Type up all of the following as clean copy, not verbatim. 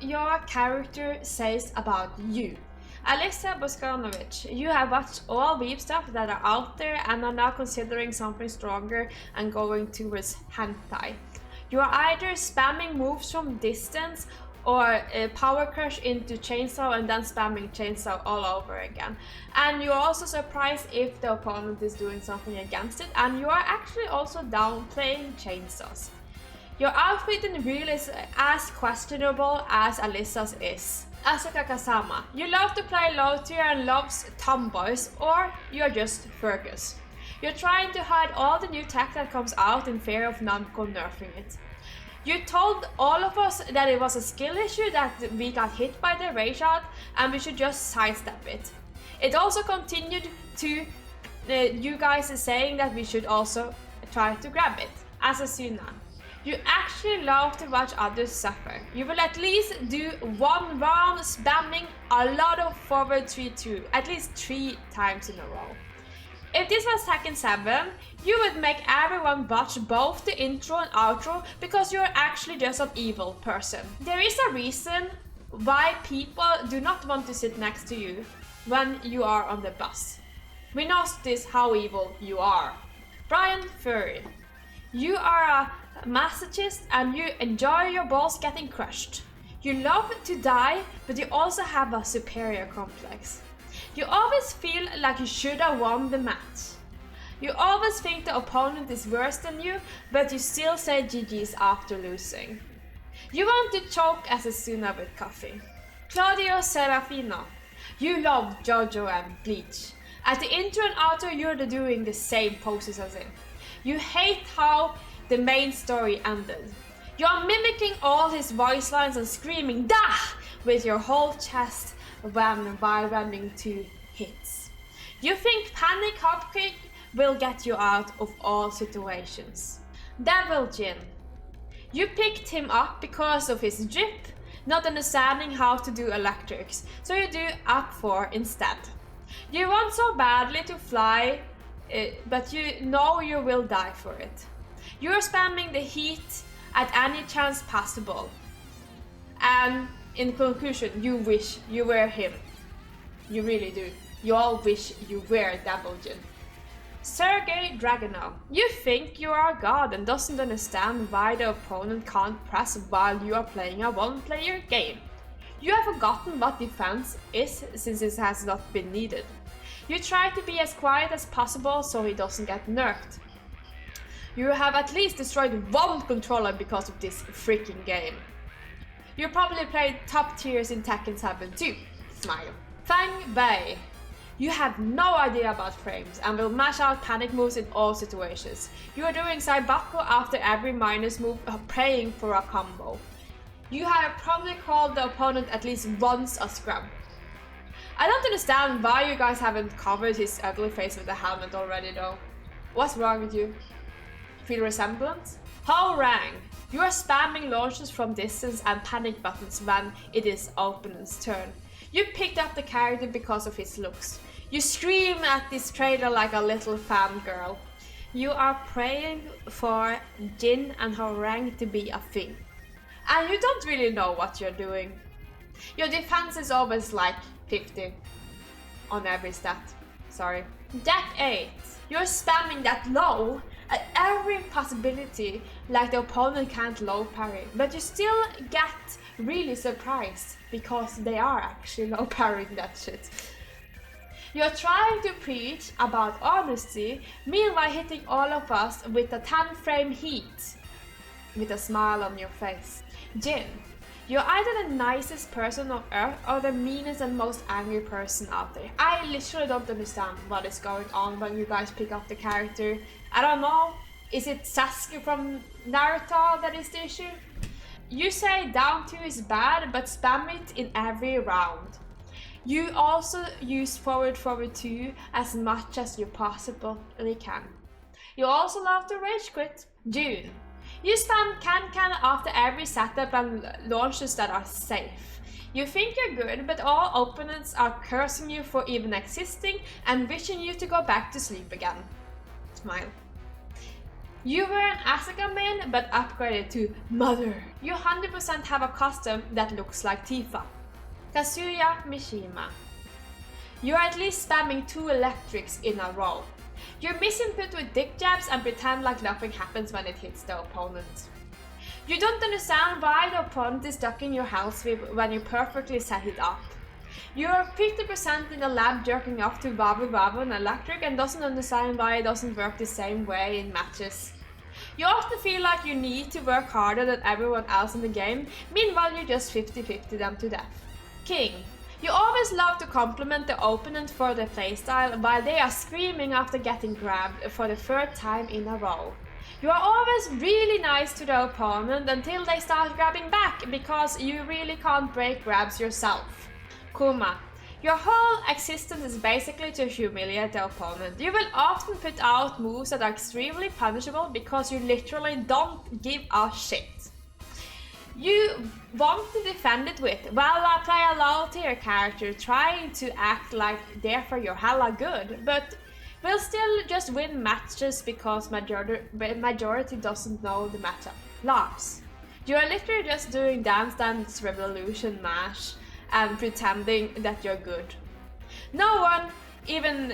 your character says about you. Alysa you have watched all weeb stuff that are out there and are now considering something stronger and going towards hentai. You are either spamming moves from distance or power crush into chainsaw and then spamming chainsaw all over again. And you're also surprised if the opponent is doing something against it, and you are actually also downplaying chainsaws. Your outfit in real is as questionable as Alyssa's is. Asuka Kasama, you love to play low tier and loves tomboys, or you're just Fergus. You're trying to hide all the new tech that comes out in fear of Namco nerfing it. You told all of us that it was a skill issue that we got hit by the ray shot and we should just sidestep it. It also continued to you guys saying that we should also try to grab it. Asucena, you actually love to watch others suffer. You will at least do one round spamming a lot of forward 3-2 at least 3 times in a row. If this was Tekken 7, you would make everyone watch both the intro and outro because you're actually just an evil person. There is a reason why people do not want to sit next to you when you are on the bus. We notice how evil you are. Bryan Fury, you are a masochist and you enjoy your balls getting crushed. You love to die, but you also have a superior complex. You always feel like you should have won the match. You always think the opponent is worse than you, but you still say GG's after losing. You want to choke Asucena with coffee. Claudio Serafino, you love JoJo and Bleach. At the intro and outro you're doing the same poses as him. You hate how the main story ended. You're mimicking all his voice lines and screaming "Dah!" with your whole chest while running 2 hits. You think Panic Hopkick will get you out of all situations. Devil Jin, you picked him up because of his drip, not understanding how to do electrics, so you do up 4 instead. You want so badly to fly, but you know you will die for it. You are spamming the heat at any chance possible. And in conclusion, you wish you were him. You really do. You all wish you were Devil Jin. Sergey Dragunov, you think you are a god and doesn't understand why the opponent can't press while you are playing a one-player game. You have forgotten what defense is since it has not been needed. You try to be as quiet as possible so he doesn't get nerfed. You have at least destroyed 1 controller because of this freaking game. You probably played top tiers in Tekken 7 too. Smile. Feng Wei, you have no idea about frames and will mash out panic moves in all situations. You are doing Saibako after every minus move, praying for a combo. You have probably called the opponent at least once a scrub. I don't understand why you guys haven't covered his ugly face with a helmet already though. What's wrong with you? Feel resemblance? Hwoarang, you are spamming launches from distance and panic buttons when it is opponent's turn. You picked up the character because of his looks. You scream at this trailer like a little fangirl. You are praying for Jin and Hwoarang to be a thing. And you don't really know what you're doing. Your defense is always like 50 on every stat. Sorry. Deck 8. You're spamming that low at every possibility like the opponent can't low parry, but you still get really surprised because they are actually low parrying that shit. You're trying to preach about honesty, meanwhile hitting all of us with a 10 frame heat with a smile on your face. Jin, you're either the nicest person on earth or the meanest and most angry person out there. I literally don't understand what is going on when you guys pick up the character. I don't know, is it Sasuke from Naruto that is the issue? You say down 2 is bad, but spam it in every round. You also use forward 2 as much as you possibly can. You also love to rage quit. June, you spam can after every setup and launches that are safe. You think you're good, but all opponents are cursing you for even existing and wishing you to go back to sleep again. Smile. You were an Asuka main but upgraded to Mother. You 100% have a costume that looks like Tifa. Kazuya Mishima. You're at least spamming 2 electrics in a row. You're misinput with dick jabs and pretend like nothing happens when it hits the opponent. You don't understand why the opponent is ducking your health sweep when you perfectly set it up. You're 50% in the lab jerking off to Babu Babu and Electric and doesn't understand why it doesn't work the same way in matches. You often feel like you need to work harder than everyone else in the game, meanwhile you just 50-50 them to death. King. You always love to compliment the opponent for their playstyle while they are screaming after getting grabbed for the 3rd time in a row. You are always really nice to the opponent until they start grabbing back because you really can't break grabs yourself. Kuma. Your whole existence is basically to humiliate the opponent. You will often put out moves that are extremely punishable because you literally don't give a shit. You want to defend it with, well, I play a low tier character trying to act like therefore you're hella good, but will still just win matches because majority doesn't know the matchup. Lars. You are literally just doing Dance Dance Revolution mash and pretending that you're good. No one even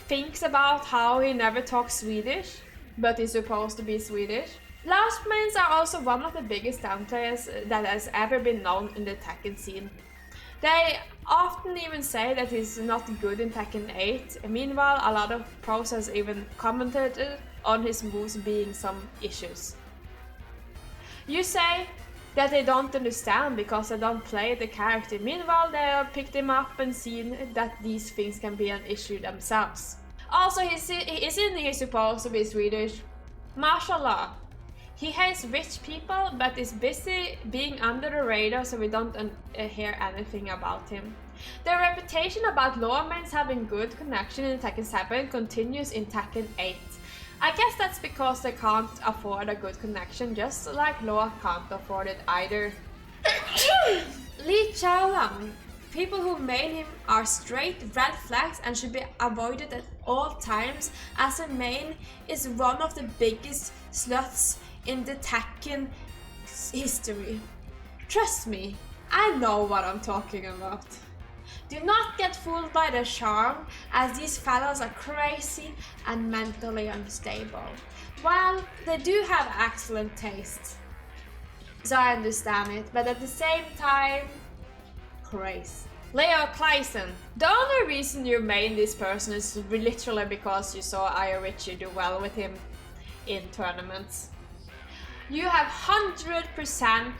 thinks about how he never talks Swedish, but he's supposed to be Swedish. Lars mains are also one of the biggest downplayers that has ever been known in the Tekken scene. They often even say that he's not good in Tekken 8, meanwhile a lot of pros has even commented on his moves being some issues. You say that they don't understand because they don't play the character, meanwhile they have picked him up and seen that these things can be an issue themselves. Also, isn't he supposed to be Swedish? Mashallah. He hates rich people but is busy being under the radar so we don't hear anything about him. The reputation about Law mains having good connection in Tekken 7 continues in Tekken 8. I guess that's because they can't afford a good connection, just like Law can't afford it either. Lee Chaolan. People who main him are straight red flags and should be avoided at all times, as a main is one of the biggest sluts in the Tekken history. Trust me, I know what I'm talking about. Do not get fooled by their charm, as these fellas are crazy and mentally unstable. While they do have excellent taste, so I understand it, but at the same time, crazy. Leo Kleisen. The only reason you main this person is literally because you saw Aya Richie do well with him in tournaments. You have 100%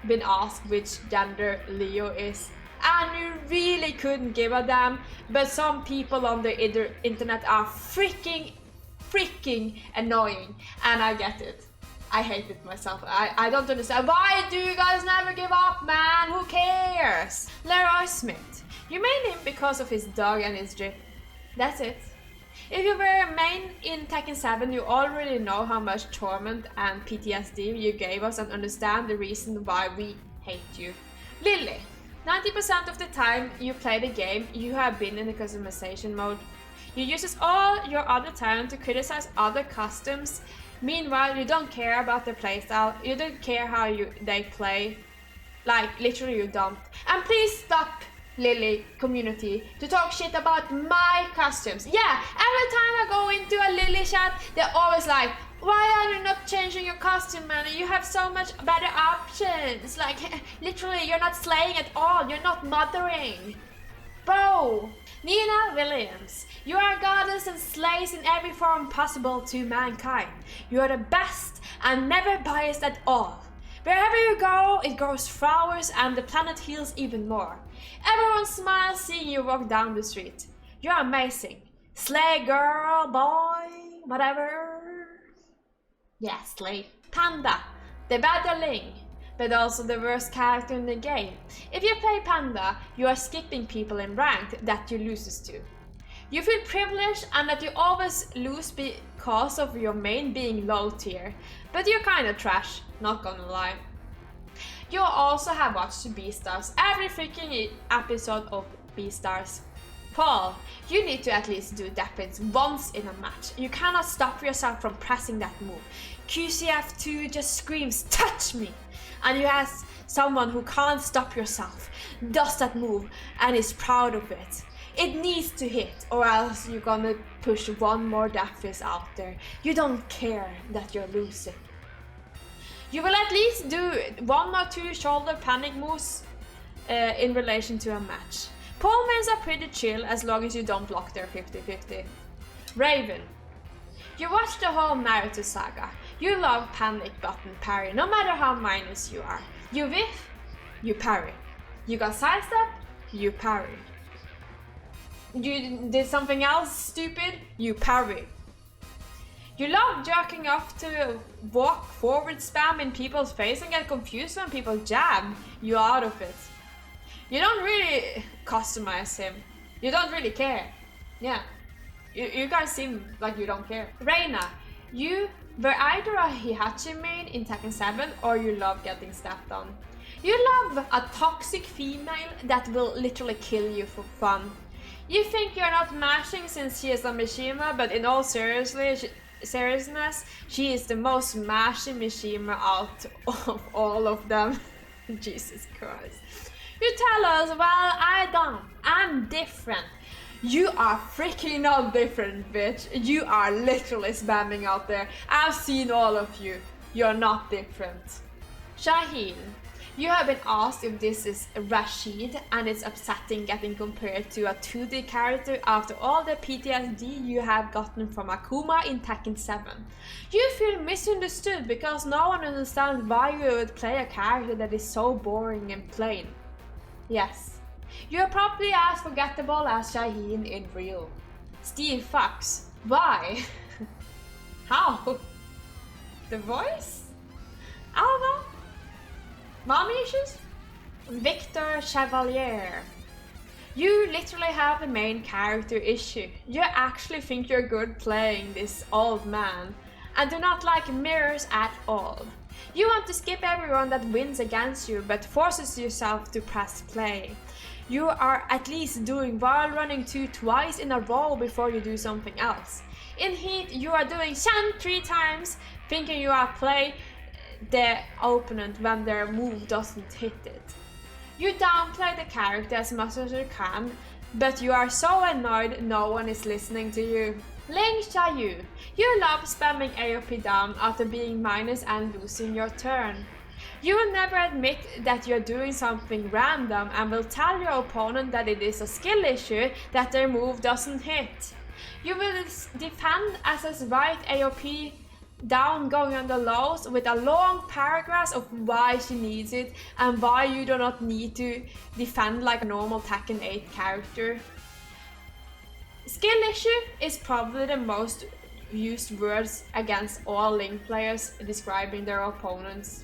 been asked which gender Leo is, and you really couldn't give a damn, but some people on the internet are freaking annoying, and I get it. I hate it myself. I don't understand. Why do you guys never give up, man? Who cares? Leroy Smith. You made him because of his dog and his drip. That's it. If you were a main in Tekken 7, you already know how much torment and PTSD you gave us and understand the reason why we hate you. Lily. 90% of the time you play the game, you have been in the customization mode. You use all your other talent to criticize other customs. Meanwhile, you don't care about their playstyle, you don't care how they play. Like, literally you don't. And please stop, Lily community, to talk shit about my costumes. Yeah, every time I go into a Lily chat, they're always like, why are you not changing your costume, man? You have so much better options. Like, literally, you're not slaying at all, you're not mothering. Bro! Nina Williams, you are a goddess and slays in every form possible to mankind. You are the best and never biased at all. Wherever you go, it grows flowers and the planet heals even more. Everyone smiles seeing you walk down the street. You're amazing. Slay girl, boy, whatever. Yeah, slay. Panda, the better Ling, but also the worst character in the game. If you play Panda, you are skipping people in ranked that you loses to. You feel privileged and that you always lose because of your main being low tier, but you're kinda trash, not gonna lie. You also have watched Beastars, every freaking episode of Beastars. Paul, you need to at least do Dappins once in a match. You cannot stop yourself from pressing that move. QCF2 just screams, touch me! And you have someone who can't stop yourself, does that move, and is proud of it. It needs to hit, or else you're gonna push one more Dappis out there. You don't care that you're losing. You will at least do 1 or 2 shoulder panic moves in relation to a match. Pole mains are pretty chill as long as you don't block their 50-50. Raven. You watch the whole Naruto saga. You love panic button parry, no matter how minus you are. You whiff, you parry. You got sidestep, you parry. You did something else stupid, you parry. You love jerking off to walk forward spam in people's face and get confused when people jab you out of it. You don't really customize him. You don't really care. Yeah. You guys seem like you don't care. Reina, you were either a Heihachi main in Tekken 7 or you love getting stepped on. You love a toxic female that will literally kill you for fun. You think you're not mashing since she is a Mishima, but in all seriousness, she is the most mashing Mishima out of all of them. Jesus Christ. You tell us, well, I'm different. You are freaking not different, bitch. You are literally spamming out there. I've seen all of you. You're not different. Shaheen, you have been asked if this is Rashid, and it's upsetting getting compared to a 2D character after all the PTSD you have gotten from Kuma in Tekken 7. You feel misunderstood because no one understands why you would play a character that is so boring and plain. Yes, you're probably as forgettable as Shaheen in real. Steve fucks. Why? How? The voice? I don't know. Mommy issues? Victor Chevalier. You literally have the main character issue. You actually think you're good playing this old man and do not like mirrors at all. You want to skip everyone that wins against you but forces yourself to press play. You are at least doing wall running 2 twice in a row before you do something else. In Heat, you are doing Shan 3 times, thinking you are play the opponent when their move doesn't hit it. You downplay the character as much as you can, but you are so annoyed no one is listening to you. Ling Xiaoyu, you love spamming AOP down after being minus and losing your turn. You will never admit that you're doing something random and will tell your opponent that it is a skill issue that their move doesn't hit. You will defend as right AOP down going on the lows with a long paragraph of why she needs it and why you do not need to defend like a normal Tekken 8 character. Skill issue is probably the most used words against all Ling players describing their opponents.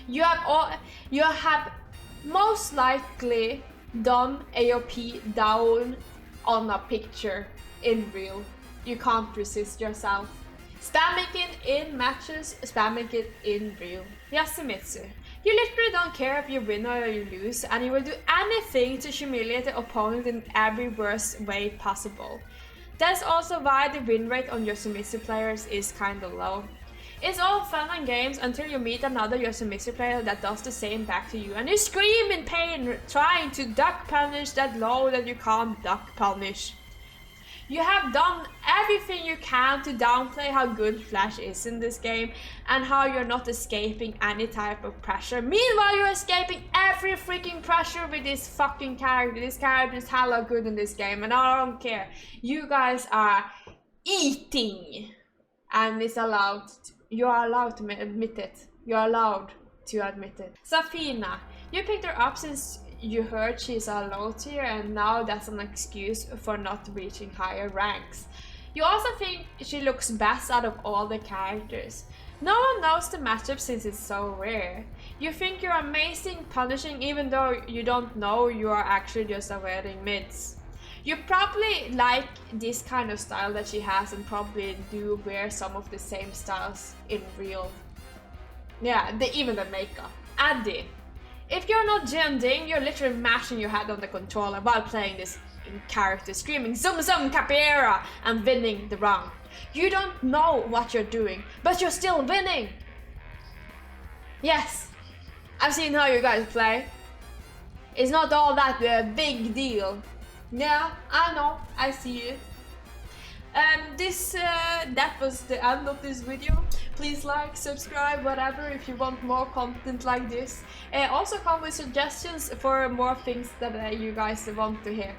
You have most likely done AOP down on a picture in real. You can't resist yourself. Spamming it in matches, spamming it in real. Yasumitsu, you literally don't care if you win or you lose, and you will do anything to humiliate the opponent in every worst way possible. That's also why the win rate on Yasumitsu players is kinda low. It's all fun and games until you meet another Yasumitsu player that does the same back to you and you scream in pain trying to duck punish that low that you can't duck punish. You have done everything you can to downplay how good Flash is in this game and how you're not escaping any type of pressure. Meanwhile, you're escaping every freaking pressure with this fucking character. This character is hella good in this game and I don't care. You guys are eating and it's allowed. You are allowed to admit it. You're allowed to admit it. Zafina, you picked her up since you heard she's a low tier and now that's an excuse for not reaching higher ranks. You also think she looks best out of all the characters. No one knows the matchup since it's so rare. You think you're amazing punishing even though you don't know you are actually just avoiding mids. You probably like this kind of style that she has and probably do wear some of the same styles in real. Yeah, even the makeup. Eddy. If you're not Jin, you're literally mashing your head on the controller while playing this character screaming "Zum Zum Capoeira" and winning the round. You don't know what you're doing, but you're still winning! Yes, I've seen how you guys play. It's not all that big deal. Yeah, I know, I see it. That was the end of this video. Please like, subscribe, whatever, if you want more content like this. Also come with suggestions for more things that you guys want to hear.